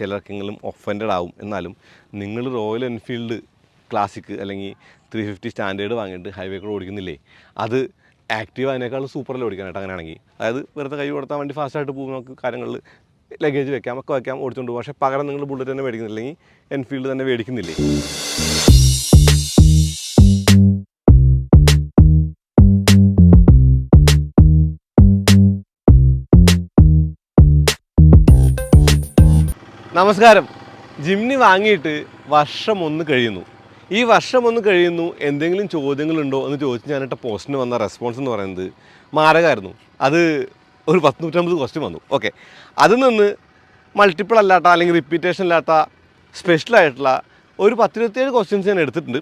ചിലർക്കെങ്കിലും offended ആവും. എന്നാലും നിങ്ങൾ റോയൽ എൻഫീൽഡ് ക്ലാസിക് അല്ലെങ്കിൽ 350 സ്റ്റാൻഡേർഡ് വാങ്ങിയിട്ട് ഹൈവേ കൂടെ ഓടിക്കുന്നില്ലേ, അത് ആക്റ്റീവ് അതിനേക്കാളും സൂപ്പറിൽ ഓടിക്കാനായിട്ട് അങ്ങനെയാണെങ്കിൽ. അതായത് വെറുതെ കൈ കൊടുത്താൽ വണ്ടി ഫാസ്റ്റായിട്ട് പോകും, നമുക്ക് കാര്യങ്ങളിൽ ലഗേജ് വെക്കാം, ഒക്കെ വയ്ക്കാം, ഓടിച്ചുകൊണ്ട് പോകും. പക്ഷേ പകരം നിങ്ങൾ ബുള്ളറ്റ് തന്നെ മേടിക്കുന്നില്ലെങ്കിൽ എൻഫീൽഡ് തന്നെ മേടിക്കുന്നില്ലേ. നമസ്കാരം. ജിംനി വാങ്ങിയിട്ട് വർഷം 1 കഴിയുന്നു. ഈ വർഷം 1 കഴിയുന്നു, എന്തെങ്കിലും ചോദ്യങ്ങളുണ്ടോ എന്ന് ചോദിച്ച് ഞാനിട്ട പോസ്റ്റിന് വന്ന റെസ്പോൺസ് എന്ന് പറയുന്നത് മാരകമായിരുന്നു. അത് ഒരു 150 ക്വസ്റ്റ്യൻ വന്നു. ഓക്കെ, അതിൽ നിന്ന് മൾട്ടിപ്പിൾ അല്ലാത്ത അല്ലെങ്കിൽ റിപ്പീറ്റേഷൻ ഇല്ലാത്ത സ്പെഷ്യലായിട്ടുള്ള ഒരു 10-27 ക്വസ്റ്റ്യൻസ് ഞാൻ എടുത്തിട്ടുണ്ട്.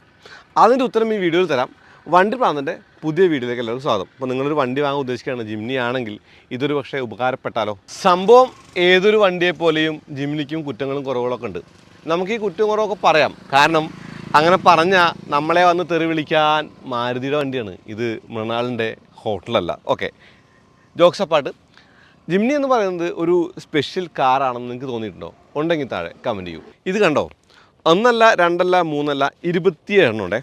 അതിൻ്റെ ഉത്തരം ഈ വീഡിയോയിൽ തരാം. വണ്ടി പ്രാന്തൻ്റെ പുതിയ വീഡിയോയിലേക്ക് എല്ലാവർക്കും സ്വാഗതം. അപ്പോൾ നിങ്ങളൊരു വണ്ടി വാങ്ങാൻ ഉദ്ദേശിക്കുകയാണ്, ജിംനി ആണെങ്കിൽ ഇതൊരു പക്ഷേ ഉപകാരപ്പെട്ടാലോ. സംഭവം ഏതൊരു വണ്ടിയെപ്പോലെയും ജിംനിക്കും കുറ്റങ്ങളും കുറവുകളൊക്കെ ഉണ്ട്. നമുക്ക് ഈ കുറ്റവും കുറവൊക്കെ പറയാം, കാരണം അങ്ങനെ പറഞ്ഞാൽ നമ്മളെ വന്ന് തെറി വിളിക്കാൻ മാരുതിയുടെ വണ്ടിയാണ് ഇത്, മൃണാളിൻ്റെ ഹോട്ടലല്ല. Okay, jokes apart. ജിംനി എന്ന് പറയുന്നത് ഒരു സ്പെഷ്യൽ കാറാണെന്ന് നിങ്ങൾക്ക് തോന്നിയിട്ടുണ്ടോ? ഉണ്ടെങ്കിൽ താഴെ കമൻറ്റ് ചെയ്യൂ. ഇത് കണ്ടോ, 1 അല്ല 2 അല്ല 3 അല്ല 27 എണ്ണം ഉണ്ടേ.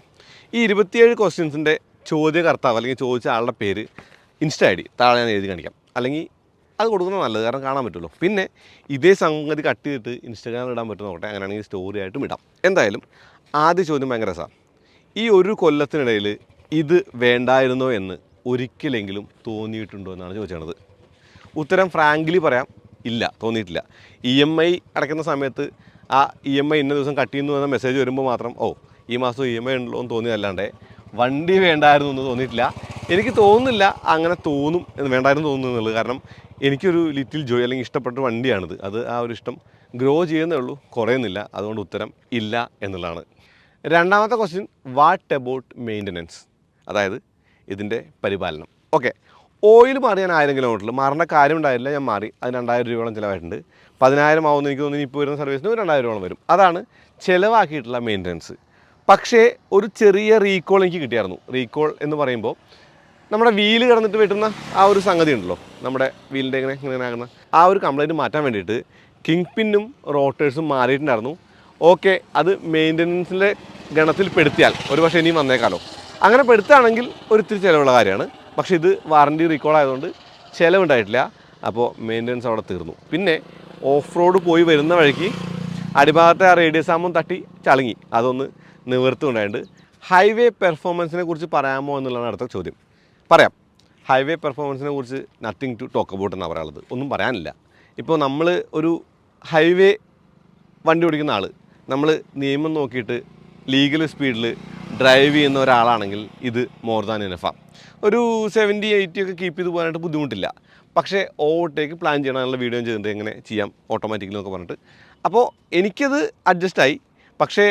ഈ 27 ക്വസ്റ്റ്യൻസിൻ്റെ ചോദ്യകർത്താവ് അല്ലെങ്കിൽ ചോദിച്ച ആളുടെ പേര്, ഇൻസ്റ്റ ID താഴെ ഞാൻ എഴുതി കാണിക്കാം, അല്ലെങ്കിൽ അത് കൊടുക്കുന്നത് നല്ലത്, കാരണം കാണാൻ പറ്റുമല്ലോ. പിന്നെ ഇതേ സംഗതി കട്ട് ചെയ്തിട്ട് ഇൻസ്റ്റാഗ്രാമിൽ ഇടാൻ പറ്റുന്ന നോക്കട്ടെ, അങ്ങനെയാണെങ്കിൽ സ്റ്റോറി ആയിട്ടും ഇടാം. എന്തായാലും ആദ്യ ചോദ്യം ഭയങ്കര രസമാണ്. ഈ ഒരു കൊല്ലത്തിനിടയിൽ ഇത് വേണ്ടായിരുന്നോ എന്ന് ഒരിക്കലെങ്കിലും തോന്നിയിട്ടുണ്ടോ എന്നാണ് ചോദിച്ചത്. ഉത്തരം ഫ്രാങ്ക്ലി പറയാം, ഇല്ല, തോന്നിയിട്ടില്ല. EMI അടയ്ക്കുന്ന സമയത്ത് ആ EMI ഇന്ന ദിവസം കട്ട് ചെയ്യുന്നു എന്ന മെസ്സേജ് വരുമ്പോൾ മാത്രം ഈ മാസം EMI ഉണ്ടല്ലോ എന്ന് തോന്നിയതല്ലാണ്ട് വണ്ടി വേണ്ടായിരുന്നു എന്ന് തോന്നിയിട്ടില്ല. എനിക്ക് തോന്നുന്നില്ല അങ്ങനെ തോന്നും എന്ന്, വേണ്ടായിരുന്നു തോന്നുന്നു എന്നുള്ളത്. കാരണം എനിക്കൊരു ലിറ്റിൽ ജോയ് അല്ലെങ്കിൽ ഇഷ്ടപ്പെട്ട വണ്ടിയാണിത്. അത് ആ ഒരു ഇഷ്ടം ഗ്രോ ചെയ്യുന്നേ ഉള്ളൂ, കുറയുന്നില്ല. അതുകൊണ്ട് ഉത്തരം ഇല്ല എന്നുള്ളതാണ്. രണ്ടാമത്തെ ക്വസ്റ്റ്യൻ, വാട്ട് അബൌട്ട് മെയിൻ്റനൻസ്, അതായത് ഇതിൻ്റെ പരിപാലനം. ഓക്കെ, ഓയിൽ മാറി ഞാൻ 1000 കിലോമീറ്ററിൽ, മാറേണ്ട കാര്യം ഉണ്ടായില്ല, ഞാൻ മാറി. അത് 2000 രൂപയോളം ചിലവായിട്ടുണ്ട്. 10,000 ആവുമെന്ന് എനിക്ക് തോന്നുന്നു. ഇപ്പോൾ വരുന്ന സർവീസിന് 2000 രൂപയോളം വരും. അതാണ് ചിലവാക്കിയിട്ടുള്ള മെയിൻ്റനൻസ്. പക്ഷേ ഒരു ചെറിയ റീകോൾ എനിക്ക് കിട്ടിയായിരുന്നു. റീകോൾ എന്ന് പറയുമ്പോൾ നമ്മുടെ വീല് കിടന്നിട്ട് വെട്ടുന്ന ആ ഒരു സംഗതി ഉണ്ടല്ലോ, നമ്മുടെ വീലിൻ്റെ ഇങ്ങനെ ആകുന്ന ആ ഒരു കംപ്ലൈൻറ്റ് മാറ്റാൻ വേണ്ടിയിട്ട് കിങ് പിന്നും റോട്ടേഴ്സും മാറിയിട്ടുണ്ടായിരുന്നു. ഓക്കെ, അത് മെയിൻ്റനൻസിൻ്റെ ഗണത്തിൽ പെടുത്തിയാൽ ഒരു പക്ഷേ ഇനിയും വന്നേക്കാലോ. അങ്ങനെ പെടുത്തുകയാണെങ്കിൽ ഒരിത്തിരി ചിലവുള്ള കാര്യമാണ്. പക്ഷേ ഇത് വാറണ്ടി റീകോൾ ആയതുകൊണ്ട് ചിലവുണ്ടായിട്ടില്ല. അപ്പോൾ മെയിൻ്റനൻസ് അവിടെ തീർന്നു. പിന്നെ ഓഫ് റോഡ് പോയി വരുന്ന വഴിക്ക് അടിഭാഗത്തെ ആ റേഡിയസ് ആകുമ്പം തട്ടി ചളുങ്ങി, അതൊന്ന് നിവർത്തുണ്ടായിട്ടുണ്ട്. ഹൈവേ പെർഫോമൻസിനെ കുറിച്ച് പറയാമോ എന്നുള്ളതാണ് അടുത്ത ചോദ്യം. പറയാം. ഹൈവേ പെർഫോമൻസിനെ കുറിച്ച് നത്തിങ് ടു ടോക്ക് അബൌട്ട് എന്നാണ് പറയാനുള്ളത്, ഒന്നും പറയാനില്ല. ഇപ്പോൾ നമ്മൾ ഒരു ഹൈവേ വണ്ടി ഓടിക്കുന്ന ആൾ, നമ്മൾ നിയമം നോക്കിയിട്ട് ലീഗൽ സ്പീഡിൽ ഡ്രൈവ് ചെയ്യുന്ന ഒരാളാണെങ്കിൽ ഇത് മോർ ദാൻ ഇനഫാണ്. ഒരു 70-80 ഒക്കെ കീപ്പ് ചെയ്ത് പോകാനായിട്ട് ബുദ്ധിമുട്ടില്ല. പക്ഷേ ഓവർടേക്ക് പ്ലാൻ ചെയ്യണമെന്നുള്ള വീഡിയോ ചെയ്തിട്ട് എങ്ങനെ ചെയ്യാം ഓട്ടോമാറ്റിക്കലി എന്നൊക്കെ പറഞ്ഞിട്ട്. അപ്പോൾ എനിക്കത് അഡ്ജസ്റ്റായി. പക്ഷേ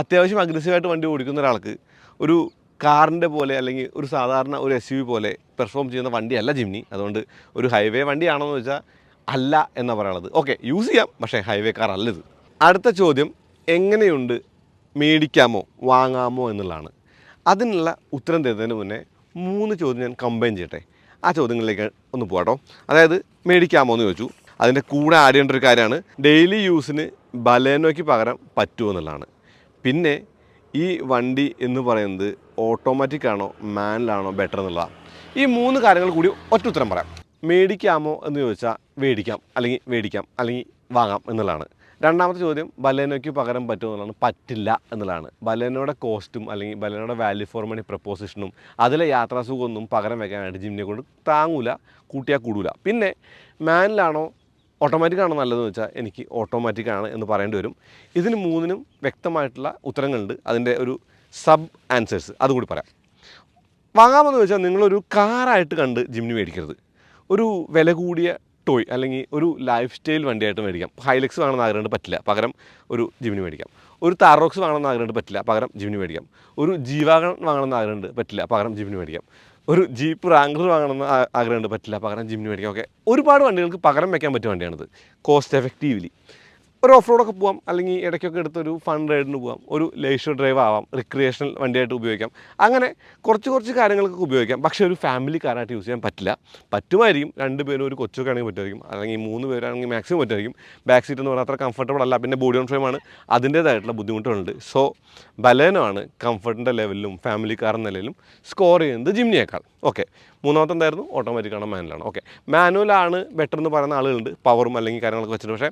അത്യാവശ്യം അഗ്രസീവായിട്ട് വണ്ടി ഓടിക്കുന്ന ഒരാൾക്ക് ഒരു കാറിൻ്റെ പോലെ അല്ലെങ്കിൽ ഒരു സാധാരണ ഒരു SUV പോലെ പെർഫോം ചെയ്യുന്ന വണ്ടിയല്ല ജിംനി. അതുകൊണ്ട് ഒരു ഹൈവേ വണ്ടിയാണോ എന്ന് വെച്ചാൽ അല്ല എന്നാണ് പറയുന്നത്. ഓക്കെ, യൂസ് ചെയ്യാം, പക്ഷേ ഹൈവേ കാർ അല്ല ഇത്. അടുത്ത ചോദ്യം, എങ്ങനെയുണ്ട്, മേടിക്കാമോ വാങ്ങാമോ എന്നുള്ളതാണ്. അതിനുള്ള ഉത്തരം തരുന്നതിന് മുന്നേ 3 ചോദ്യം ഞാൻ കമ്പൈൻ ചെയ്യട്ടെ. ആ ചോദ്യങ്ങളിലേക്ക് ഒന്ന് പോകാട്ടോ. അതായത് മേടിക്കാമോ എന്ന് ചോദിച്ചു. അതിൻ്റെ കൂടെ ആഡ് ചെയ്യേണ്ട ഒരു കാര്യമാണ് ഡെയിലി യൂസിന് ബലേനോയ്ക്ക് പകരം പറ്റുമോ എന്നുള്ളതാണ്. പിന്നെ ഈ വണ്ടി എന്ന് പറയുന്നത് ഓട്ടോമാറ്റിക് ആണോ മാനുവലാണോ ബെറ്റർ എന്നുള്ളതാണ്. ഈ 3 കാര്യങ്ങൾ കൂടി ഒറ്റ ഉത്തരം പറയാം. മേടിക്കാമോ എന്ന് ചോദിച്ചാൽ മേടിക്കാം അല്ലെങ്കിൽ വാങ്ങാം എന്നുള്ളതാണ്. രണ്ടാമത്തെ ചോദ്യം, ബലേനോയ്ക്ക് പകരം പറ്റുമോ എന്നുള്ളതാണ്. പറ്റില്ല എന്നുള്ളതാണ്. ബലേനോയുടെ കോസ്റ്റും അല്ലെങ്കിൽ ബലേനോയുടെ വാല്യൂ ഫോർ മണി പ്രപ്പോസിഷനും അതിലെ യാത്രാസുഖമൊന്നും പകരം വയ്ക്കാനായിട്ട് ജിംനിയെ കൊണ്ട് താങ്ങൂല, കൂട്ടിയാൽ കൂടൂല. പിന്നെ മാനുവലാണോ ഓട്ടോമാറ്റിക് ആണോ നല്ലതെന്ന് വെച്ചാൽ എനിക്ക് ഓട്ടോമാറ്റിക് ആണ് എന്ന് പറയേണ്ടി വരും. ഇതിന് 3നും വ്യക്തമായിട്ടുള്ള ഉത്തരങ്ങളുണ്ട്. അതിൻ്റെ ഒരു സബ് ആൻസേഴ്സ് അതുകൂടി പറയാം. വാങ്ങാമെന്ന് വെച്ചാൽ നിങ്ങളൊരു കാറായിട്ട് കണ്ട് ജിംനി മേടിക്കരുത്. ഒരു വില കൂടിയ ടോയ് അല്ലെങ്കിൽ ഒരു ലൈഫ് സ്റ്റൈൽ വണ്ടിയായിട്ട് മേടിക്കാം. ഹൈലക്സ് വാങ്ങണമെന്ന് ആഗ്രഹമുണ്ട്, പറ്റില്ല, പകരം ഒരു ജിംനി മേടിക്കാം. ഒരു താറോക്സ് വാങ്ങണമെന്ന് ആഗ്രഹമുണ്ട്, പറ്റില്ല, പകരം ജിംനി മേടിക്കാം. ഒരു ജീവാഗൺ വാങ്ങണമെന്ന് ആഗ്രഹമുണ്ട്, പറ്റില്ല, പകരം ജിംനി മേടിക്കാം. ഒരു ജീപ്പ് റാംഗ്ലർ വാങ്ങണമെന്ന് ആഗ്രഹമുണ്ട്, പറ്റില്ല, പകരം ജിംനി മേടിക്കാം. ഓക്കെ, ഒരുപാട് വണ്ടികൾക്ക് പകരം വയ്ക്കാൻ പറ്റിയ വണ്ടിയാണിത്, കോസ്റ്റ് എഫക്റ്റീവ്ലി. ഒരു ഓഫ് റോഡൊക്കെ പോകാം, അല്ലെങ്കിൽ ഇടയ്ക്കൊക്കെ എടുത്തൊരു ഫൺ റൈഡിന് പോകാം, ഒരു ലേഷർ ഡ്രൈവ് ആവാം, റിക്രിയേഷണൽ വണ്ടിയായിട്ട് ഉപയോഗിക്കാം. അങ്ങനെ കുറച്ച് കാര്യങ്ങൾക്കൊക്കെ ഉപയോഗിക്കാം. പക്ഷേ ഒരു ഫാമിലി കാറായിട്ട് യൂസ് ചെയ്യാൻ പറ്റില്ല. പറ്റുമായിരിക്കും, 2 പേരും ഒരു കൊച്ചൊക്കെ ആണെങ്കിൽ പറ്റുമായിരിക്കും, അല്ലെങ്കിൽ 3 പേരാണെങ്കിൽ മാക്സിമം പറ്റുമായിരിക്കും. ബാക്ക് സീറ്റ് എന്ന് പറഞ്ഞാൽ അത്ര കംഫർട്ടബിൾ അല്ല. പിന്നെ ബോഡി ഓൺ ഫ്രെയിമാണ്, അതിൻ്റേതായിട്ടുള്ള ബുദ്ധിമുട്ടുകളുണ്ട്. സോ ബലേനോ ആണ് കംഫർട്ടിൻ്റെ ലെവലിലും ഫാമിലി കാർ എന്ന നിലയിലും സ്കോർ ചെയ്യുന്നത് ജിംനിയേക്കാൾ. ഓക്കെ, മൂന്നാമത്തെ എന്തായിരുന്നു? ഓട്ടോമാറ്റിക്കാണ്, മാനുവലാണ്. ഓക്കെ, മാനുവലാണ് ബെറ്റർ എന്ന് പറയുന്ന ആളുകളുണ്ട്, പവറും അല്ലെങ്കിൽ കാര്യങ്ങളൊക്കെ വെച്ചിട്ട്. പക്ഷേ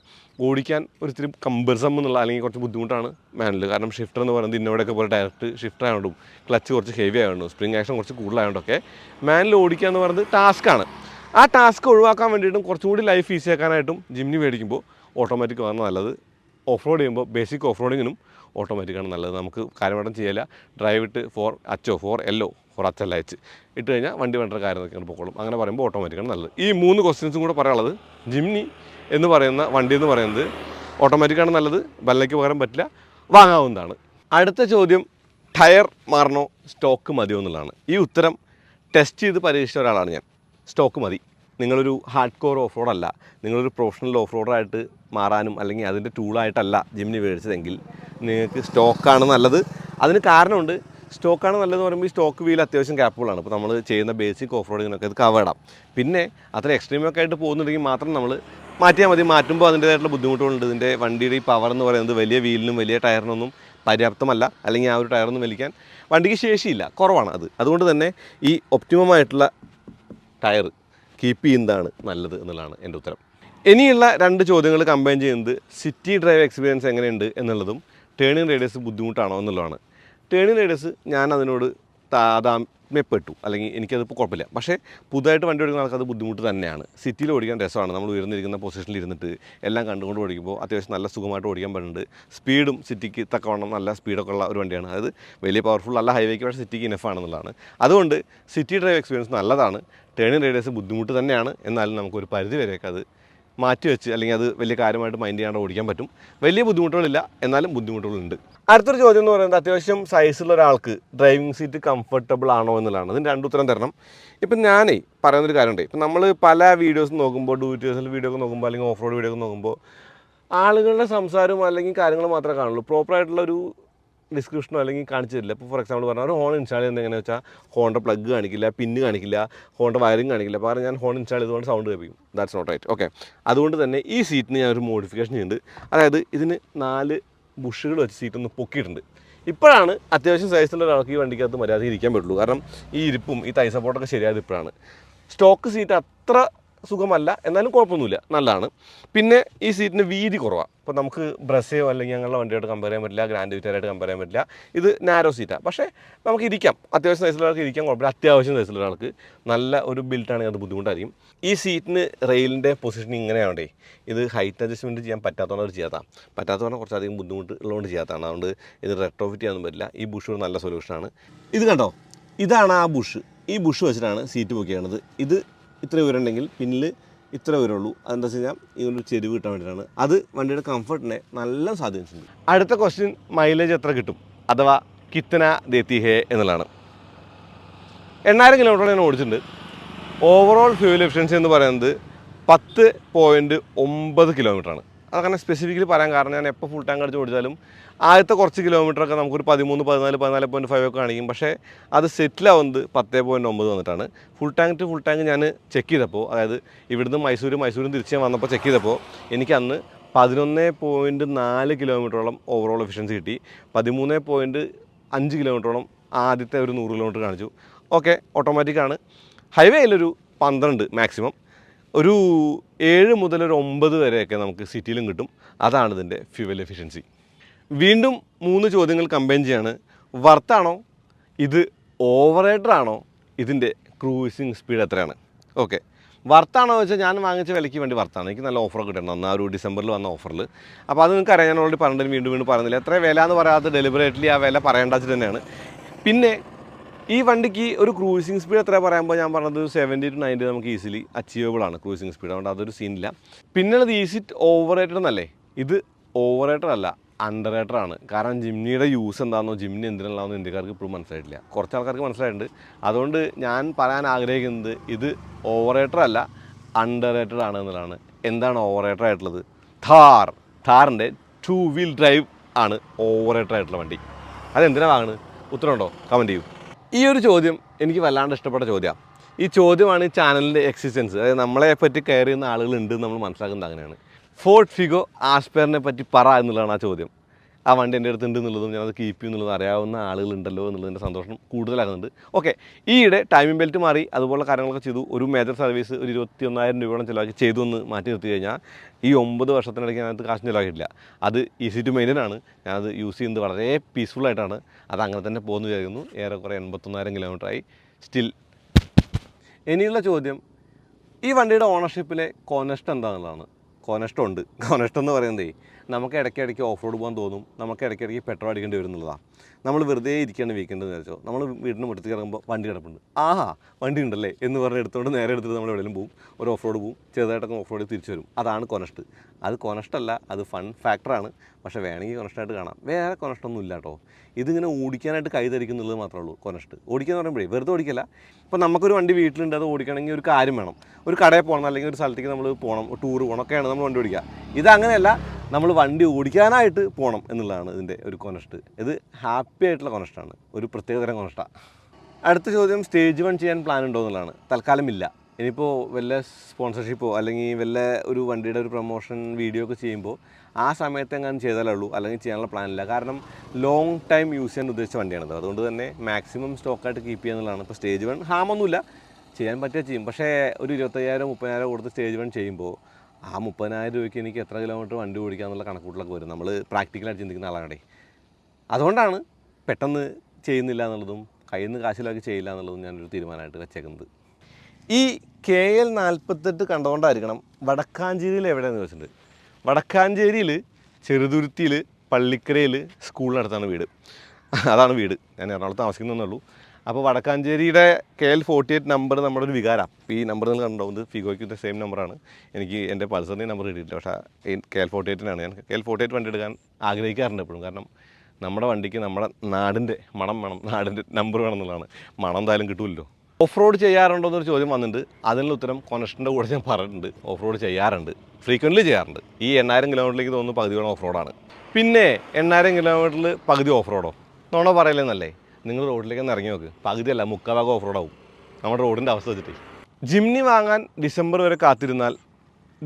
ഓടിക്കാൻ ഒരിത്തിരി കമ്പൽസം എന്നുള്ള അല്ലെങ്കിൽ കുറച്ച് ബുദ്ധിമുട്ടാണ് മാനുവൽ. കാരണം ഷിഫ്റ്റർ എന്ന് പറയുന്നത് ഇന്നോടെയൊക്കെ പോലെ ഡയറക്റ്റ് ഷിഫ്റ്റർ ആയതുകൊണ്ടും ക്ലച്ച് കുറച്ച് ഹെവി ആയതുകൊണ്ടും സ്പ്രിംഗ് ആക്ഷൻ കുറച്ച് കൂടുതലായതുകൊണ്ടൊക്കെ മാനുവൽ ഓടിക്കുക എന്ന് പറയുന്നത് ടാസ്ക്കാണ്. ആ ടാസ്ക് ഒഴിവാക്കാൻ വേണ്ടിയിട്ടും കുറച്ചുകൂടി ലൈഫ് ഈസി ആക്കാനായിട്ടും ജിംനി മേടിക്കുമ്പോൾ ഓട്ടോമാറ്റിക് ആണ് നല്ലത്. ഓഫ് റോഡ് ചെയ്യുമ്പോൾ ബേസിക് ഓഫ് റോഡിങ്ങിനും ഓട്ടോമാറ്റിക്കാണ് നല്ലത്. നമുക്ക് കാര്യമായിട്ടും ചെയ്യില്ല. ഡ്രൈവ് ഇട്ട് ഫോർ അച്ചോ, ഫോർ എല്ലോ, ഫോർ അച്ചല്ല അയച്ച് ഇട്ട് കഴിഞ്ഞാൽ വണ്ടി വേണ്ട കാര്യം നോക്കിയാണ് പോക്കോളും. അങ്ങനെ പറയുമ്പോൾ ഓട്ടോമാറ്റിക്കാണ് നല്ലത്. ഈ 3 ക്വസ്റ്റ്യൻസും കൂടെ പറയാനുള്ളത്, ജിംനി എന്ന് പറയുന്ന വണ്ടി എന്ന് പറയുന്നത് ഓട്ടോമാറ്റിക്കാണ് നല്ലത്, ബലയ്ക്ക് പകരം പറ്റില്ല, വാങ്ങാവുന്നതാണ്. അടുത്ത ചോദ്യം, ടയർ മാറണോ സ്റ്റോക്ക് മതിയോ എന്നുള്ളതാണ്. ഈ ഉത്തരം ടെസ്റ്റ് ചെയ്ത് പരീക്ഷിച്ച ഒരാളാണ് ഞാൻ. സ്റ്റോക്ക് മതി. നിങ്ങളൊരു ഹാർഡ് കോർ ഓഫ് റോഡല്ല, നിങ്ങളൊരു പ്രൊഫഷണൽ ഓഫ് റോഡറായിട്ട് മാറാനും അല്ലെങ്കിൽ അതിൻ്റെ ടൂളായിട്ടല്ല ജിംനി മേടിച്ചതെങ്കിൽ നിങ്ങൾക്ക് സ്റ്റോക്കാണ് നല്ലത്. അതിന് കാരണമുണ്ട്. സ്റ്റോക്കാണ് നല്ലതെന്ന് പറയുമ്പോൾ ഈ സ്റ്റോക്ക് വീൽ അത്യാവശ്യം ക്യാപ്പബിളാണ്. ഇപ്പോൾ നമ്മൾ ചെയ്യുന്ന ബേസിക് ഓഫ് റോഡിങ്ങിനൊക്കെ ഇത് കവറിടാം. പിന്നെ അത്ര എക്സ്ട്രീമൊക്കെ ആയിട്ട് പോകുന്നുണ്ടെങ്കിൽ മാത്രം നമ്മൾ മാറ്റിയാൽ മതി. മാറ്റുമ്പോൾ അതിൻ്റേതായിട്ടുള്ള ബുദ്ധിമുട്ടുകളുണ്ട്. ഇതിൻ്റെ വണ്ടിയുടെ ഈ പവർ എന്ന് പറയുന്നത് വലിയ വീലിനും വലിയ ടയറിനൊന്നും പര്യാപ്തമല്ല, അല്ലെങ്കിൽ ആ ഒരു ടയറൊന്നും വലിക്കാൻ വണ്ടിക്ക് ശേഷിയില്ല, കുറവാണ് അത്. അതുകൊണ്ട് തന്നെ ഈ ഒപ്റ്റിമമായിട്ടുള്ള ടയർ കീപ്പ് ചെയ്യുന്നതാണ് നല്ലത് എന്നുള്ളതാണ് എൻ്റെ ഉത്തരം. ഇനിയുള്ള 2 ചോദ്യങ്ങൾ കമ്പൈൻ ചെയ്യുന്നത് സിറ്റി ഡ്രൈവ് എക്സ്പീരിയൻസ് എങ്ങനെയുണ്ട് എന്നുള്ളതും ടേണിംഗ് റേഡിയസ് ബുദ്ധിമുട്ടാണോ എന്നുള്ളതാണ്. ടേണിംഗ് റേഡിയസ് ഞാൻ അതിനോട് താതാമ്യപ്പെട്ടു, അല്ലെങ്കിൽ എനിക്കതിപ്പോൾ കുഴപ്പമില്ല. പക്ഷേ പുതുതായിട്ട് വണ്ടി ഓടിക്കുന്ന ആൾക്കത് ബുദ്ധിമുട്ട് തന്നെയാണ്. സിറ്റിയിൽ ഓടിക്കാൻ രസമാണ്. നമ്മൾ ഉയർന്നിരിക്കുന്ന പൊസിഷനിൽ ഇരുന്നിട്ട് എല്ലാം കണ്ടുകൊണ്ട് ഓടിക്കുമ്പോൾ അത്യാവശ്യം നല്ല സുഖമായിട്ട് ഓടിക്കാൻ പറ്റുന്നുണ്ട്. സ്പീഡും സിറ്റിക്ക് തക്കവണ്ണം നല്ല സ്പീഡൊക്കെ ഉള്ള ഒരു വണ്ടിയാണ്. അതായത് വലിയ പവർഫുൾ അല്ല ഹൈവേക്ക്, പക്ഷേ സിറ്റിക്ക് ഇനഫാണെന്നുള്ളതാണ്. അതുകൊണ്ട് സിറ്റി ഡ്രൈവ് എക്സ്പീരിയൻസ് നല്ലതാണ്. ടേണിംഗ് റേഡിയസ് ബുദ്ധിമുട്ട് തന്നെയാണ്. എന്നാലും നമുക്കൊരു പരിധി വരെയൊക്കെ അത് മാറ്റി വെച്ച്, അല്ലെങ്കിൽ അത് വലിയ കാര്യമായിട്ട് മൈൻഡ് ചെയ്യാണ്ട് ഓടിക്കാൻ പറ്റും. വലിയ ബുദ്ധിമുട്ടുകളില്ല, എന്നാലും ബുദ്ധിമുട്ടുകളുണ്ട്. അടുത്തൊരു ചോദ്യം എന്ന് പറയുന്നത്, അത്യാവശ്യം സൈസുള്ള ഒരാൾക്ക് ഡ്രൈവിംഗ് സീറ്റ് കംഫർട്ടബിൾ ആണോ എന്നുള്ളതാണ്. അതിന് 2 ഉത്തരം തരണം. ഇപ്പം ഞാനേ പറയുന്നൊരു കാര്യമുണ്ട്. ഇപ്പം നമ്മൾ പല വീഡിയോസ് നോക്കുമ്പോൾ, ഡു ഇറ്റ് യോർസെൽഫ് വീഡിയോ ഒക്കെ നോക്കുമ്പോൾ, അല്ലെങ്കിൽ ഓഫ് റോഡ് വീഡിയോ ഒക്കെ നോക്കുമ്പോൾ ആളുകളുടെ സംസാരവും അല്ലെങ്കിൽ കാര്യങ്ങൾ മാത്രമേ കാണുള്ളൂ. പ്രോപ്പറായിട്ടുള്ളൊരു ഡിസ്ക്രിപ്ഷനോ അല്ലെങ്കിൽ കാണിച്ചു തരില്ല. ഇപ്പോൾ ഫോർ എക്സാമ്പിൾ പറഞ്ഞാൽ ഒരു ഹോൺ ഇൻസ്റ്റാൾ ചെയ്യുന്നത് എങ്ങനെയാണെന്ന് വെച്ചാൽ ഹോണിൻ്റെ പ്ലഗ് കാണിക്കില്ല, പിന്ന് കാണിക്കില്ല, ഹോണിൻ്റെ വയറിങ് കാണിക്കില്ല. കാരണം ഞാൻ ഹോൺ ഇൻസ്റ്റാൾ ചെയ്തുകൊണ്ട് സൗണ്ട് കേൾപ്പിക്കും. That's not right. ഓക്കെ, അതുകൊണ്ട് തന്നെ ഈ സീറ്റിന് ഞാനൊരു മോഡിഫിക്കേഷൻ ചെയ്യുന്നുണ്ട്. അതായത് ഇതിന് 4 ബുഷുകൾ വെച്ച് സീറ്റൊന്ന് പൊക്കിയിട്ടുണ്ട്. ഇപ്പോഴാണ് അത്യാവശ്യം സൈസുള്ള ഒരാൾക്ക് ഈ വണ്ടിക്കകത്ത് മര്യാദ ഇരിക്കാൻ പറ്റുള്ളൂ. കാരണം ഈ ഇരിപ്പും ഈ തൈ സപ്പോർട്ടൊക്കെ ശരിയായത് ഇപ്പോഴാണ്. സ്റ്റോക്ക് സീറ്റ് അത്ര സുഖമല്ല, എന്നാലും കുഴപ്പമൊന്നുമില്ല, നല്ലതാണ്. പിന്നെ ഈ സീറ്റിന് വീതി കുറവാണ്. ഇപ്പോൾ നമുക്ക് ബ്രസയോ അല്ലെങ്കിൽ ഞങ്ങളുടെ വണ്ടിയായിട്ട് കമ്പയർ ചെയ്യാൻ പറ്റില്ല, ഗ്രാൻഡ് വിറ്റാരായിട്ട് കമ്പയർ ചെയ്യാൻ പറ്റില്ല. ഇത് നാരോ സീറ്റാണ്, പക്ഷേ നമുക്ക് ഇരിക്കാം. അത്യാവശ്യം സൈസുള്ള ഒരാൾക്ക് ഇരിക്കാൻ കുഴപ്പമില്ല. അത്യാവശ്യം സൈസുള്ള ഒരാൾക്ക് നല്ല ഒരു ബിൽറ്റാണെങ്കിൽ അത് ബുദ്ധിമുട്ടായിരിക്കും. ഈ സീറ്റിന് റെയിലിൻ്റെ പൊസിഷൻ ഇങ്ങനെയാവണ്ടേ. ഇത് ഹൈറ്റ് അഡ്ജസ്റ്റ്മെൻറ്റ് ചെയ്യാൻ പറ്റാത്തതുകൊണ്ട് അവർ ചെയ്യാത്ത പറഞ്ഞാൽ കുറച്ചധികം ബുദ്ധിമുട്ട് ഉള്ളതുകൊണ്ട് ചെയ്യാത്തതാണ്. അതുകൊണ്ട് ഇത് റെട്രോഫിറ്റ് ചെയ്യാനൊന്നും പറ്റില്ല. ഈ ബുഷ് ഒരു നല്ല സൊല്യൂഷനാണ്. ഇത് കണ്ടോ, ഇതാണ് ആ ബുഷ്. ഈ ബുഷ് വെച്ചിട്ടാണ് സീറ്റ് പൊക്കിയത്. ഇത് ഇത്ര ഉയരമുണ്ടെങ്കിൽ പിന്നിൽ ഇത്ര ഉയരമുള്ളൂ. അതെന്താ വെച്ച് കഴിഞ്ഞാൽ ഈ ഒരു ചെരിവ് കിട്ടാൻ വേണ്ടിയിട്ടാണ്. അത് വണ്ടിയുടെ കംഫർട്ടിനെ നല്ല സ്വാധീനിച്ചിട്ടുണ്ട്. അടുത്ത ക്വസ്റ്റ്യൻ, മൈലേജ് എത്ര കിട്ടും, അഥവാ കിത്തന ദേത്തി ഹേ എന്നുള്ളതാണ്. 8000 കിലോമീറ്റർ ഞാൻ ഓടിച്ചിട്ടുണ്ട്. ഓവറോൾ ഫ്യൂവൽ എഫിഷ്യൻസി എന്ന് പറയുന്നത് 10.9 കിലോമീറ്ററാണ്. അതങ്ങനെ സ്പെസിഫിക്കലി പറയാൻ കാരണം, ഞാൻ എപ്പോൾ ഫുൾ ടാങ്ക് അടിച്ച് ഓടിച്ചാലും ആദ്യത്തെ കുറച്ച് കിലോമീറ്ററൊക്കെ നമുക്കൊരു 13, 14, 14.5 ഒക്കെ കാണിക്കും. പക്ഷേ അത് സെറ്റിലാവുന്നത് 10.9 വന്നിട്ടാണ്. Full tank to full tank ഞാൻ ചെക്ക് ചെയ്തപ്പോൾ, അതായത് ഇവിടുന്ന് മൈസൂരും തിരിച്ച് ഞാൻ വന്നപ്പോൾ ചെക്ക് ചെയ്തപ്പോൾ എനിക്ക് അന്ന് 11.4 കിലോമീറ്ററോളം ഓവറോൾ എഫിഷ്യൻസി കിട്ടി. 13.5 കിലോമീറ്ററോളം ആദ്യത്തെ ഒരു 100 കിലോമീറ്റർ കാണിച്ചു. ഓക്കെ, ഓട്ടോമാറ്റിക്കാണ്. ഹൈവേയിലൊരു 12 മാക്സിമം, ഒരു 7 മുതൽ ഒരു 9 വരെയൊക്കെ നമുക്ക് സിറ്റിയിലും കിട്ടും. അതാണ് ഇതിൻ്റെ ഫ്യൂവൽ എഫിഷ്യൻസി. വീണ്ടും 3 ചോദ്യങ്ങൾ കമ്പൈൻ ചെയ്യാണ്. വർത്താണോ, ഇത് ഓവർ റേറ്റഡ് ആണോ, ഇതിൻ്റെ ക്രൂസിങ് സ്പീഡ് എത്രയാണ്? ഓക്കെ, വർത്താണോ എന്ന് വെച്ചാൽ ഞാൻ വാങ്ങിച്ച വിലയ്ക്ക് വേണ്ടി വർത്താണ്. എനിക്ക് നല്ല ഓഫറൊക്കെ കിട്ടണം. ആ ഒരു ഡിസംബറിൽ വന്ന ഓഫറിൽ. അപ്പോൾ അത് നിങ്ങൾക്ക് അറിയാൻ, ഞാൻ ഓൾറെഡി പറഞ്ഞിട്ട് വീണ്ടും പറയുന്നില്ല. എത്ര വില എന്ന് പറയാത്ത ഡെലിബറേറ്റ്ലി ആ വില പറയേണ്ട വെച്ചിട്ട് തന്നെയാണ്. പിന്നെ ഈ വണ്ടിക്ക് ഒരു ക്രൂസിങ് സ്പീഡ് എത്ര പറയുമ്പോൾ ഞാൻ പറഞ്ഞത് 70 to 90 നമുക്ക് ഈസിലി അച്ചീവബിൾ ആണ് ക്രൂസിങ് സ്പീഡ്. അതുകൊണ്ട് അതൊരു സീനില്ല. പിന്നുള്ളത് ഈസ് ഇറ്റ് ഓവർ റേറ്റഡ് എന്നല്ലേ? ഇത് ഓവർ റേറ്റഡ് അല്ല, അണ്ടർ റേറ്റഡ് ആണ്. കാരണം ജിംനിയുടെ യൂസ് എന്താണെന്നോ ജിംനി എന്തിനുള്ളതെന്നോ ഇന്ത്യക്കാർക്ക് ഇപ്പോഴും മനസ്സിലായിട്ടില്ല. കുറച്ച് ആൾക്കാർക്ക് മനസ്സിലായിട്ടുണ്ട്. അതുകൊണ്ട് ഞാൻ പറയാൻ ആഗ്രഹിക്കുന്നത് ഇത് ഓവർ റേറ്റഡ് അല്ല, അണ്ടർ റേറ്റഡ് ആണ് എന്നുള്ളതാണ്. എന്താണ് ഓവർ റേറ്റഡ് ആയിട്ടുള്ളത്? ഥാറിൻ്റെ 2 വീൽ ഡ്രൈവ് ആണ് ഓവർ റേറ്റഡ് ആയിട്ടുള്ള വണ്ടി. അതെന്തിനാണ് വാങ്ങുന്നത്? ഉത്തരമുണ്ടോ? കമൻറ്റ് ചെയ്യൂ. ഈ ഒരു ചോദ്യം എനിക്ക് വല്ലാണ്ട് ഇഷ്ടപ്പെട്ട ചോദ്യമാണ്. ഈ ചോദ്യമാണ് ഈ ചാനലിൻ്റെ എക്സിസ്റ്റൻസ്. അതായത് നമ്മളെ പറ്റി കെയർ ചെയ്യുന്ന ആളുകളുണ്ട് നമ്മൾ മനസ്സിലാക്കുന്നത് അങ്ങനെയാണ്. ഫോർഡ് ഫിഗോ ആസ്പെയറിനെ പറ്റി പറ എന്നുള്ളതാണ് ആ ചോദ്യം. ആ വണ്ടി എൻ്റെ അടുത്ത് ഉണ്ട് എന്നുള്ളതും ഞാനത് കീപ്പ് ചെയ്യും എന്നുള്ളതും അറിയാവുന്ന ആളുകളുണ്ടല്ലോ എന്നുള്ളതിൻ്റെ സന്തോഷം കൂടുതലാകുന്നുണ്ട്. ഓക്കെ, ഈയിടെ ടൈമിംഗ് ബെൽറ്റ് മാറി അതുപോലുള്ള കാര്യങ്ങളൊക്കെ ചെയ്തു. ഒരു മേജർ സർവീസ് ഒരു 21,000 രൂപയോളം ചിലവാക്കി ചെയ്തു എന്ന് മാറ്റി നിർത്തി കഴിഞ്ഞാൽ ഈ 9 വർഷത്തിനിടയ്ക്ക് ഞാനത് കാശ് ചിലവാക്കിയിട്ടില്ല. അത് ഈസി ടു മെയിൻറ്റെയിൻ ആണ്. ഞാനത് യൂസ് ചെയ്യുന്നത് വളരെ പീസ്ഫുള്ളായിട്ടാണ്. അത് അങ്ങനെ തന്നെ പോകുന്നു വിചാരിക്കുന്നു. ഏറെക്കുറെ 81,000 കിലോമീറ്ററായി. സ്റ്റിൽ ഇനിയുള്ള ചോദ്യം, ഈ വണ്ടിയുടെ ഓണർഷിപ്പിലെ കോനഷ്ടം എന്താണെന്നുള്ളതാണ്. കോനഷ്ടം ഉണ്ട്. കോനഷ്ടം എന്ന് പറയുന്നതേ, നമുക്ക് ഇടയ്ക്കിടയ്ക്ക് ഓഫ് റോഡ് പോകാൻ തോന്നും, നമുക്ക് ഇടയ്ക്കിടയ്ക്ക് പെട്രോൾ അടിക്കേണ്ടി വരും എന്നുള്ളതാണ്. നമ്മൾ വെറുതെ ഇരിക്കുകയാണ് വീക്കെൻഡ് വെച്ചോ, നമ്മൾ വീടിന് മുറ്റത്ത് ഇറങ്ങുമ്പോൾ വണ്ടി കിടപ്പുണ്ട്, ആഹാ വണ്ടി ഉണ്ടല്ലേ എന്ന് പറഞ്ഞ് എടുത്തുകൊണ്ട് നേരെ എടുത്തിട്ട് നമ്മൾ എവിടെയും പോകും, ഒരു ഓഫ് റോഡ് പോകും, ചെറുതായിട്ടൊക്കെ ഓഫ് റോഡിൽ തിരിച്ചു വരും. അതാണ് കൊനഷ്ട്. അത് കൊനഷ്ടല്ല, അത് ഫൺ ഫാക്ടറാണ്. പക്ഷേ വേണമെങ്കിൽ കൊനഷ്ടായിട്ട് കാണാം. വേറെ കൊനഷ്ടൊന്നും ഇല്ല കേട്ടോ. ഇതിങ്ങനെ ഓടിക്കാനായിട്ട് കൈ ധരിക്കുന്നുള്ളത് മാത്രമേ ഉള്ളൂ കൊനഷ്ട്. ഓടിക്കുക എന്ന് പറയുമ്പോഴേ വെറുതെ ഓടിക്കില്ല. ഇപ്പോൾ നമുക്കൊരു വണ്ടി വീട്ടിലുണ്ട്, അത് ഓടിക്കണമെങ്കിൽ ഒരു കാര്യം വേണം. ഒരു കടയിൽ പോകണം, അല്ലെങ്കിൽ ഒരു സ്ഥലത്തേക്ക് നമ്മൾ പോകണം, ടൂർ പോകണം, ഒക്കെയാണ് നമ്മൾ വണ്ടി ഓടിക്കുക. ഇതങ്ങനെയല്ല, നമ്മൾ വണ്ടി ഓടിക്കാനായിട്ട് പോകണം എന്നുള്ളതാണ് ഇതിൻ്റെ ഒരു കൊനഷ്ട്. ഇത് ഹാപ്പി ആയിട്ടുള്ള കൊനഷ്ടാണ്, ഒരു പ്രത്യേകതരം കൊനഷ്ടാണ്. അടുത്ത ചോദ്യം, സ്റ്റേജ് 1 ചെയ്യാൻ പ്ലാൻ ഉണ്ടോ എന്നുള്ളതാണ്. തൽക്കാലം ഇല്ല. ഇനിയിപ്പോൾ വല്ല സ്പോൺസർഷിപ്പോ അല്ലെങ്കിൽ വല്ല ഒരു വണ്ടിയുടെ ഒരു പ്രൊമോഷൻ വീഡിയോ ഒക്കെ ചെയ്യുമ്പോൾ ആ സമയത്ത് എങ്ങാനും ചെയ്താലേ ഉള്ളൂ, അല്ലെങ്കിൽ ചെയ്യാനുള്ള പ്ലാനില്ല. കാരണം ലോങ് ടൈം യൂസ് ചെയ്യാൻ ഉദ്ദേശിച്ച വണ്ടിയാണിത്. അതുകൊണ്ട് തന്നെ മാക്സിമം സ്റ്റോക്കായിട്ട് കീപ്പ് ചെയ്യുന്നതാണ്. ഇപ്പോൾ സ്റ്റേജ് 1 ഹാമൊന്നുമില്ല, ചെയ്യാൻ പറ്റിയാൽ ചെയ്യും. പക്ഷേ ഒരു 25,000-30,000 കൊടുത്ത് സ്റ്റേജ് 1 ചെയ്യുമ്പോൾ ആ 30,000 രൂപയ്ക്ക് എനിക്ക് എത്ര കിലോമീറ്റർ വണ്ടി ഓടിക്കാമെന്നുള്ള കണക്കൂട്ടിലൊക്കെ വരും. നമ്മൾ പ്രാക്ടിക്കലായിട്ട് ചിന്തിക്കുന്ന ആളാണേ. അതുകൊണ്ടാണ് പെട്ടെന്ന് ചെയ്യുന്നില്ല എന്നുള്ളതും കയ്യിൽ നിന്ന് കാശിലാക്കി ചെയ്യില്ല എന്നുള്ളതും ഞാനൊരു തീരുമാനമായിട്ട് വെച്ചേക്കുന്നത്. ഈ KL 48 കണ്ടുകൊണ്ടായിരിക്കണം വടക്കാഞ്ചേരിയിൽ എവിടെയാണെന്ന് ചോദിച്ചിട്ടുണ്ട്. വടക്കാഞ്ചേരിയിൽ ചെറുതുരുത്തിയിൽ പള്ളിക്കരയിൽ സ്കൂളിനടുത്താണ് വീട്. അതാണ് വീട്. ഞാൻ എറണാകുളത്ത് താമസിക്കുന്നതേ ഉള്ളൂ. അപ്പോൾ വടക്കാഞ്ചേരിയുടെ KL 48 നമ്പർ നമ്മുടെ ഒരു വികാരമാണ്. ഈ നമ്പർ നിങ്ങൾ കണ്ടുണ്ടാവുന്നത് ഫിഗോയ്ക്ക് സെയിം നമ്പറാണ്. എനിക്ക് എൻ്റെ പൾസറിൻ്റെ നമ്പർ കിട്ടിയിട്ടില്ല, പക്ഷേ KL 48 ഞാൻ KL 48 വണ്ടി എടുക്കാൻ ആഗ്രഹിക്കാറുണ്ട് എപ്പോഴും. കാരണം നമ്മുടെ വണ്ടിക്ക് നമ്മുടെ നാടിൻ്റെ മണം വേണം, നാടിൻ്റെ നമ്പർ വേണം എന്നുള്ളതാണ്. മണം എന്തായാലും കിട്ടുമല്ലോ. ഓഫ് റോഡ് ചെയ്യാറുണ്ടോ എന്നൊരു ചോദ്യം വന്നിട്ടുണ്ട്. അതിനുള്ള ഉത്തരം കൊനഷ്ടൻ്റെ കൂടെ ഞാൻ പറഞ്ഞിട്ടുണ്ട്. ഓഫ് റോഡ് ചെയ്യാറുണ്ട്, ഫ്രീക്വൻ്റ്ലി ചെയ്യാറുണ്ട്. ഈ 8,000 കിലോമീറ്ററിലേക്ക് തോന്നുന്നു പകുതിയോളം ഓഫ് റോഡാണ്. പിന്നെ 8,000 കിലോമീറ്ററിൽ പകുതി ഓഫ് റോഡോ? നോണോ പറയലെന്നല്ലേ? നിങ്ങൾ റോഡിലേക്ക് ഒന്ന് ഇറങ്ങി നോക്ക്, പകുതിയല്ല 3/4 ഓഫ് റോഡാവും നമ്മുടെ റോഡിൻ്റെ അവസ്ഥ വെച്ചിട്ട്. ജിംനി വാങ്ങാൻ ഡിസംബർ വരെ കാത്തിരുന്നാൽ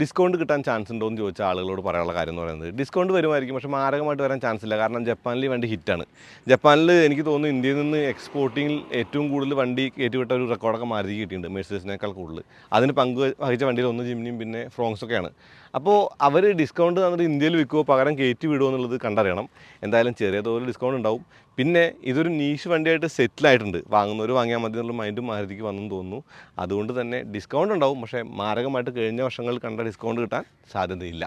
ഡിസ്കൗണ്ട് കിട്ടാൻ ചാൻസ് ഉണ്ടോ എന്ന് ചോദിച്ച ആളുകളോട് പറയാനുള്ള കാര്യം എന്ന് പറയുന്നത്, ഡിസ്കൗണ്ട് വരുമായിരിക്കും, പക്ഷേ മാരകമായിട്ട് വരാൻ ചാൻസ് ഇല്ല. കാരണം ജപ്പാനിൽ വണ്ടി ഹിറ്റാണ്. ജപ്പാനിൽ എനിക്ക് തോന്നുന്നു ഇന്ത്യയിൽ നിന്ന് എക്സ്പോർട്ടിങ്ങിൽ ഏറ്റവും കൂടുതൽ വണ്ടി കയറ്റിവിട്ട ഒരു റെക്കോർഡൊക്കെ മാരുതി കിട്ടിയിട്ടുണ്ട്, മെഴ്സീഡസിനേക്കാൾ കൂടുതൽ. അതിന് പങ്ക് വഹിച്ച വണ്ടിയിൽ ഒന്ന് ജിംനിയും പിന്നെ ഫ്രോങ്സൊക്കെയാണ്. അപ്പോൾ അവർ ഡിസ്കൗണ്ട് തന്നിട്ട് ഇന്ത്യയിൽ വിൽക്കുമോ പകരം കയറ്റി വിടുമോ എന്നുള്ളത് കണ്ടറിയണം. എന്തായാലും ചെറിയ തോതിൽ ഡിസ്കൗണ്ട് ഉണ്ടാവും. പിന്നെ ഇതൊരു നീഷ് വണ്ടിയായിട്ട് സെറ്റിലായിട്ടുണ്ട്. വാങ്ങുന്നവർ വാങ്ങിയാൽ മതി എന്നുള്ള മൈൻഡും മാരുതിക്ക് വന്നെന്ന് തോന്നുന്നു. അതുകൊണ്ട് തന്നെ ഡിസ്കൗണ്ട് ഉണ്ടാവും, പക്ഷേ മാരകമായിട്ട് കഴിഞ്ഞ വർഷങ്ങളിൽ കണ്ട ഡിസ്കൗണ്ട് കിട്ടാൻ സാധ്യതയില്ല.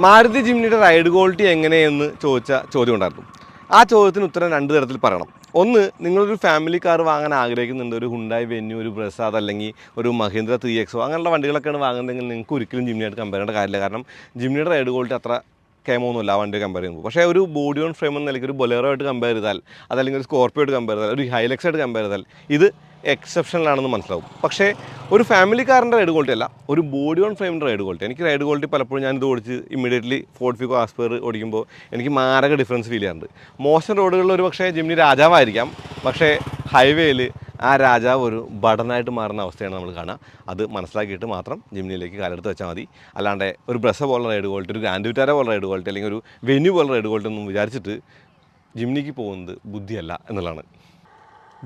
മാരുതി ജിംനിയുടെ റൈഡ് ക്വാളിറ്റി എങ്ങനെയെന്ന് ചോദിച്ച ചോദ്യം ഉണ്ടായിരുന്നു. ആ ചോദ്യത്തിന് ഉത്തരം 2 തരത്തിൽ പറയണം. ഒന്ന്, നിങ്ങളൊരു ഫാമിലി കാർ വാങ്ങാൻ ആഗ്രഹിക്കുന്നുണ്ട്, ഒരു ഹുണ്ടായി വെന്യൂ, ഒരു ബ്രസാദ് അല്ലെങ്കിൽ ഒരു മഹീന്ദ്ര 3XO അങ്ങനെയുള്ള വണ്ടികളൊക്കെയാണ് വാങ്ങുന്നതെങ്കിൽ നിങ്ങൾക്ക് ഒരിക്കലും ജിംനിയായിട്ട് കമ്പയർ ചെയ്യേണ്ട കാര്യമില്ല. കാരണം ജിംനിയുടെ റൈഡ് ക്വാളിറ്റി അത്ര കേമൊന്നുമില്ല ആ വണ്ടി കമ്പയർ ചെയ്യുമ്പോൾ. പക്ഷേ ഒരു ബോഡി ഓൺ ഫ്രെയിം എന്ന നിലയ്ക്ക് ഒരു ബൊലേറോ ആയിട്ട് കമ്പയർ ചെയ്താൽ, അതല്ലെങ്കിൽ ഒരു സ്കോർപ്പിയോ ആയിട്ട് കമ്പയർ ചെയ്താൽ, ഒരു ഹൈലക്സ് ആയിട്ട് കമ്പയർ ചെയ്താൽ ഇത് എക്സെപ്ഷണലാണെന്ന് മനസ്സിലാവും. പക്ഷേ ഒരു ഫാമിലി കാറിൻ്റെ റൈഡ് ക്വാളിറ്റി അല്ല, ഒരു ബോഡി ഓൺ ഫ്രെയിമിൻ്റെ റൈഡ് ക്വാളിറ്റി. എനിക്ക് റൈഡ് ക്വാളിറ്റി പലപ്പോഴും ഞാനിത് ഓടിച്ച് ഇമ്മീഡിയറ്റ്ലി ഫോർഡ് ഫിഗോ ആസ്പെയർ ഓടിക്കുമ്പോൾ എനിക്ക് മാരക ഡിഫറൻസ് ഫീൽ ചെയ്യാറുണ്ട്. മോശം റോഡുകളിൽ ഒരു പക്ഷേ ജിംനി രാജാവായിരിക്കാം, പക്ഷേ ഹൈവേയിൽ ആ രാജാവ് ഒരു ബടനായിട്ട് മാറുന്ന അവസ്ഥയാണ് നമ്മൾ കാണുക. അത് മനസ്സിലാക്കിയിട്ട് മാത്രം ജിംനിയിലേക്ക് കാലെടുത്ത് വെച്ചാൽ മതി. അല്ലാണ്ട് ഒരു ബ്രസ പോലുള്ള റൈഡ് ക്വാളിറ്റി, ഒരു ഗ്രാൻഡ് വിറ്റാര പോലുള്ള റൈഡ് ക്വാളിറ്റി, അല്ലെങ്കിൽ ഒരു വെന്യൂ പോലുള്ള റൈഡ് ക്വാളിറ്റി ഒന്നും വിചാരിച്ചിട്ട് ജിംനിക്ക് പോകുന്നത് ബുദ്ധിയല്ല എന്നുള്ളതാണ്.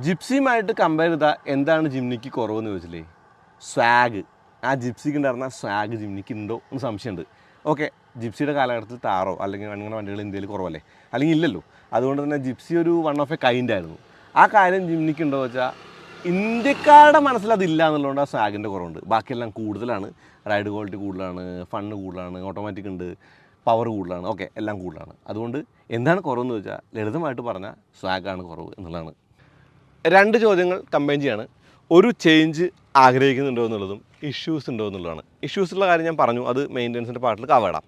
ജിപ്സിയുമായിട്ട് കമ്പയർ ചെയ്താൽ എന്താണ് ജിംനിക്ക് കുറവെന്ന് ചോദിച്ചില്ലേ? സ്വാഗ്. ആ ജിപ്സിക്ക് ഉണ്ടായിരുന്ന സ്വാഗ് ജിംനിക്ക് ഉണ്ടോ എന്ന് സംശയമുണ്ട്. ഓക്കെ, ജിപ്സിയുടെ കാലഘട്ടത്തിൽ താറോ അല്ലെങ്കിൽ അങ്ങനെ വണ്ടികൾ ഇന്ത്യയിൽ കുറവല്ലേ, അല്ലെങ്കിൽ ഇല്ലല്ലോ. അതുകൊണ്ട് തന്നെ ജിപ്സി ഒരു വൺ ഓഫ് എ കൈൻഡ് ആയിരുന്നു. ആ കാര്യം ജിംനിക്ക് ഉണ്ടോ വെച്ചാൽ ഇന്ത്യക്കാരുടെ മനസ്സിൽ അതില്ല എന്നുള്ളതുകൊണ്ട് ആ സ്വാഗിൻ്റെ കുറവുണ്ട്. ബാക്കിയെല്ലാം കൂടുതലാണ്. റൈഡ് ക്വാളിറ്റി കൂടുതലാണ്, ഫണ്ണ് കൂടുതലാണ്, ഓട്ടോമാറ്റിക് ഉണ്ട്, പവർ കൂടുതലാണ്, ഓക്കെ എല്ലാം കൂടുതലാണ്. അതുകൊണ്ട് എന്താണ് കുറവെന്ന് വെച്ചാൽ ലളിതമായിട്ട് പറഞ്ഞാൽ സ്വാഗാണ് കുറവ് എന്നുള്ളതാണ്. 2 ചോദ്യങ്ങൾ കമ്പൈൻ ചെയ്യാണ്. ഒരു ചേഞ്ച് ആഗ്രഹിക്കുന്നുണ്ടോ എന്നുള്ളതും ഇഷ്യൂസ് ഉണ്ടോ എന്നുള്ളതാണ്. ഇഷ്യൂസുള്ള കാര്യം ഞാൻ പറഞ്ഞു, അത് മെയിൻ്റനൻസിൻ്റെ പാർട്ടിൽ കവടാം.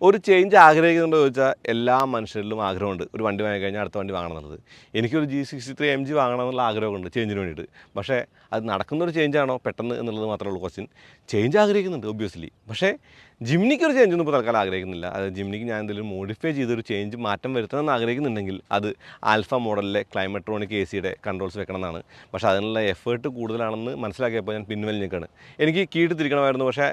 ഒരു ചേഞ്ച് ആഗ്രഹിക്കുന്നുണ്ടോ ചോദിച്ചാൽ എല്ലാ മനുഷ്യരിലും ആഗ്രഹമുണ്ട് ഒരു വണ്ടി വാങ്ങി കഴിഞ്ഞാൽ അടുത്ത വണ്ടി വാങ്ങണം എന്നുള്ളത്. എനിക്കൊരു G63 MG വാങ്ങണം എന്നുള്ള ആഗ്രഹമുണ്ട് ചേഞ്ചിന് വേണ്ടിയിട്ട്. പക്ഷേ അത് നടക്കുന്നൊരു ചേഞ്ചാണോ പെട്ടെന്ന് എന്നുള്ളത് മാത്രമേ ഉള്ളൂ ക്വസ്റ്റ്യൻ. ചേഞ്ച് ആഗ്രഹിക്കുന്നുണ്ട് ഒബ്വിയസ്ലി. പക്ഷേ ജിംനിക്ക് ഒരു ചേഞ്ച് ഒന്നും ഇപ്പോൾ തൽക്കാലം ആഗ്രഹിക്കുന്നില്ല. അത് ജിംനിക്ക് ഞാൻ എന്തെങ്കിലും മോഡിഫൈ ചെയ്തൊരു ചേഞ്ച് മാറ്റം വരുത്തണമെന്ന് ആഗ്രഹിക്കുന്നുണ്ടെങ്കിൽ അത് ആൽഫ മോഡലിലെ ക്ലൈമട്രോണിക് AC-യുടെ കൺട്രോൾസ് വെക്കണം എന്നാണ്. പക്ഷേ അതിനുള്ള എഫേർട്ട് കൂടുതലാണെന്ന് മനസ്സിലാക്കിയപ്പോൾ ഞാൻ പിൻവലിഞ്ഞേക്കാണ്. എനിക്ക് കീഴിട്ട് തിരിക്കണമായിരുന്നു, പക്ഷേ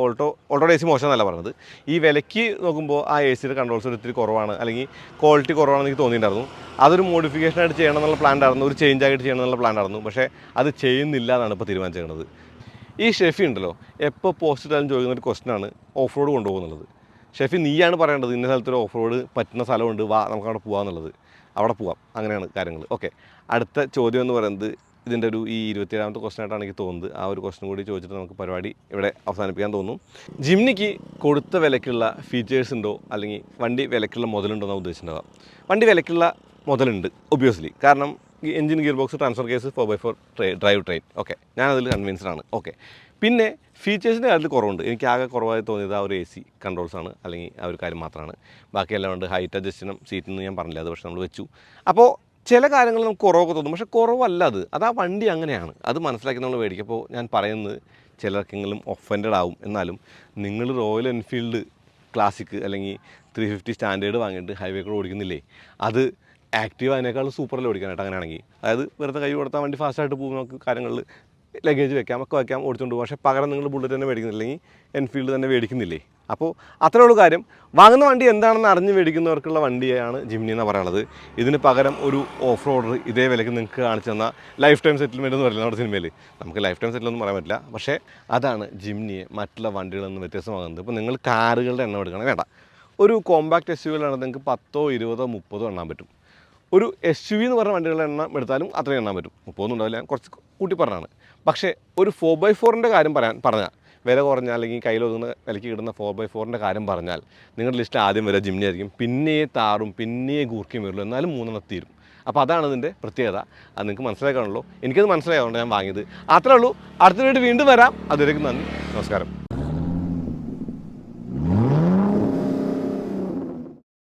ഓൾട്ടോയുടെ AC മോശമെന്നല്ല പറഞ്ഞത്. ഈ വിലയ്ക്ക് നോക്കുമ്പോൾ ആ AC-യുടെ കൺട്രോൾസ് ഒത്തിരി കുറവാണ്, അല്ലെങ്കിൽ ക്വാളിറ്റി കുറവാണെന്ന് എനിക്ക് തോന്നിയിട്ടുണ്ടായിരുന്നു. അതൊരു മോഡിഫിക്കേഷനായിട്ട് ചെയ്യണം എന്നുള്ള പ്ലാൻ ഉണ്ടായിരുന്നു, ഒരു ചേഞ്ച് ആയിട്ട് ചെയ്യണം എന്നുള്ള പ്ലാൻ ആയിരുന്നു. പക്ഷേ അത് ചെയ്യുന്നില്ല എന്നാണ് ഇപ്പോൾ തീരുമാനിച്ചിരിക്കുന്നത്. ഈ ഷെഫി ഉണ്ടല്ലോ, എപ്പോൾ പോസ്റ്റ് ഇട്ടാലും ചോദിക്കുന്ന ഒരു ക്വസ്റ്റനാണ് ഓഫ് റോഡ് കൊണ്ടുപോകുന്നുള്ളത്. ഷെഫി നീയാണ് പറയേണ്ടത് ഇന്ന സ്ഥലത്തൊരു ഓഫ് റോഡ് പറ്റുന്ന സ്ഥലമുണ്ട്, വാ നമുക്ക് അവിടെ പോകാമെന്നുള്ളത്. അവിടെ പോവാം, അങ്ങനെയാണ് കാര്യങ്ങൾ. ഓക്കെ, അടുത്ത ചോദ്യം എന്ന് പറയുന്നത് ഇതിൻ്റെ ഒരു ഈ 27ാമത്തെ ക്വസ്റ്റനായിട്ടാണ് എനിക്ക് തോന്നുന്നത്. ആ ഒരു ക്വസ്റ്റൻ കൂടി ചോദിച്ചിട്ട് നമുക്ക് പരിപാടി ഇവിടെ അവസാനിപ്പിക്കാൻ തോന്നും. ജിംനിക്ക് കൊടുത്ത വിലയ്ക്കുള്ള ഫീച്ചേഴ്സ് ഉണ്ടോ, അല്ലെങ്കിൽ വണ്ടി വിലയ്ക്കുള്ള മുതലുണ്ടോ എന്നാണ് ഉദ്ദേശിച്ചിട്ടുണ്ടാവുക. വണ്ടി വിലയ്ക്കുള്ള മുതലുണ്ട് ഒബ്വിയസ്ലി, കാരണം engine gear box transfer case 4x4 drive train. Okay, ഞാനതിൽ കൺവിൻസ്ഡ് ആണ്. ഓക്കെ, പിന്നെ ഫീച്ചേഴ്സിൻ്റെ കാര്യത്തിൽ കുറവുണ്ട്. എനിക്ക് ആകെ കുറവായി തോന്നിയത് ആ ഒരു AC കൺട്രോൾസാണ്, അല്ലെങ്കിൽ ആ ഒരു കാര്യം മാത്രമാണ്. ബാക്കിയെല്ലാം ഉണ്ട്. ഹൈറ്റ് അഡ്ജസ്റ്റിനും സീറ്റെന്ന് ഞാൻ പറഞ്ഞില്ല, അത് പക്ഷേ നമ്മൾ വെച്ചു. അപ്പോൾ ചില കാര്യങ്ങൾ നമുക്ക് കുറവൊക്കെ തോന്നും, പക്ഷേ കുറവല്ല അത് ആ വണ്ടി അങ്ങനെയാണ്. അത് മനസ്സിലാക്കി നമ്മൾ മേടിക്കുമ്പോൾ ഞാൻ പറയുന്നത് ചിലർക്കെങ്കിലും ഒഫൻഡഡ് ആവും. എന്നാലും നിങ്ങൾ റോയൽ എൻഫീൽഡ് ക്ലാസിക് അല്ലെങ്കിൽ 350 സ്റ്റാൻഡേർഡ് വാങ്ങിയിട്ട് ഹൈവേ കൂടെ ഓടിക്കുന്നില്ലേ, അത് ആക്റ്റീവ് അതിനേക്കാൾ സൂപ്പറിൽ ഓടിക്കാനായിട്ട്. അങ്ങനെയാണെങ്കിൽ അതായത് വെറുതെ കൈ കൊടുത്താൽ വണ്ടി ഫാസ്റ്റായിട്ട് പോകും, നമുക്ക് കാര്യങ്ങളിൽ ലഗേജ് വെക്കാം, ഒക്കെ വെക്കാം, ഓടിച്ചുകൊണ്ട് പോകും. പക്ഷേ പകരം നിങ്ങൾ ബുള്ളറ്റ് തന്നെ മേടിക്കുന്നില്ലെങ്കിൽ എൻഫീൽഡ് തന്നെ മേടിക്കുന്നില്ലേ. അപ്പോൾ അത്രേ ഉള്ളൂ കാര്യം. വാങ്ങുന്ന വണ്ടി എന്താണെന്ന് അറിഞ്ഞ് മേടിക്കുന്നവർക്കുള്ള വണ്ടിയാണ് ജിംനി എന്ന് പറയുന്നത്. ഇതിന് പകരം ഒരു ഓഫ് റോഡർ ഇതേ വിലയ്ക്ക് നിങ്ങൾക്ക് കാണിച്ചു തന്നാൽ ലൈഫ് ടൈം സെറ്റിൽമെൻറ്റ് എന്ന് പറയുന്നത് നമ്മുടെ സിനിമയിൽ. നമുക്ക് ലൈഫ് ടൈം സെറ്റിലൊന്നും പറയാൻ പറ്റില്ല, പക്ഷേ അതാണ് ജിംനിയെ മറ്റുള്ള വണ്ടികളിൽ നിന്ന് വ്യത്യസ്തമാകുന്നത്. ഇപ്പോൾ നിങ്ങൾ കാറുകളുടെ എണ്ണം എടുക്കണം, വേണ്ട, ഒരു കോമ്പാക്ട് SUV-കളാണ് നിങ്ങൾക്ക് 10, 20, 30 എണ്ണാൻ പറ്റും. ഒരു SUV എന്ന് പറഞ്ഞ വണ്ടികളുടെ എണ്ണം എടുത്താലും അത്രയും എണ്ണാൻ പറ്റും. 30 ഉണ്ടാവില്ല, ഞാൻ കുറച്ച് കൂട്ടി പറഞ്ഞാണ്. പക്ഷേ ഒരു 4x4-ൻ്റെ കാര്യം പറഞ്ഞാൽ, വില കുറഞ്ഞ അല്ലെങ്കിൽ കയ്യിലൊതുങ്ങുന്ന വിലയ്ക്ക് കിട്ടുന്ന 4x4-ൻ്റെ കാര്യം പറഞ്ഞാൽ നിങ്ങളുടെ ലിസ്റ്റിൽ ആദ്യം വരെ ജിംനി ആയിരിക്കും. പിന്നെ താറും, പിന്നെ ഗൂർക്കിയും വരുള്ളൂ, എന്നാലും 3 തീരും. അപ്പോൾ അതാണ് ഇതിൻ്റെ പ്രത്യേകത. അത് നിങ്ങൾക്ക് മനസ്സിലാക്കാണല്ലോ. എനിക്കത് മനസ്സിലായതുകൊണ്ട് ഞാൻ വാങ്ങിയത്. അത്രേ ഉള്ളൂ. അടുത്ത വീണ്ടും വരാം. അതുവരേക്കും നന്ദി, നമസ്കാരം.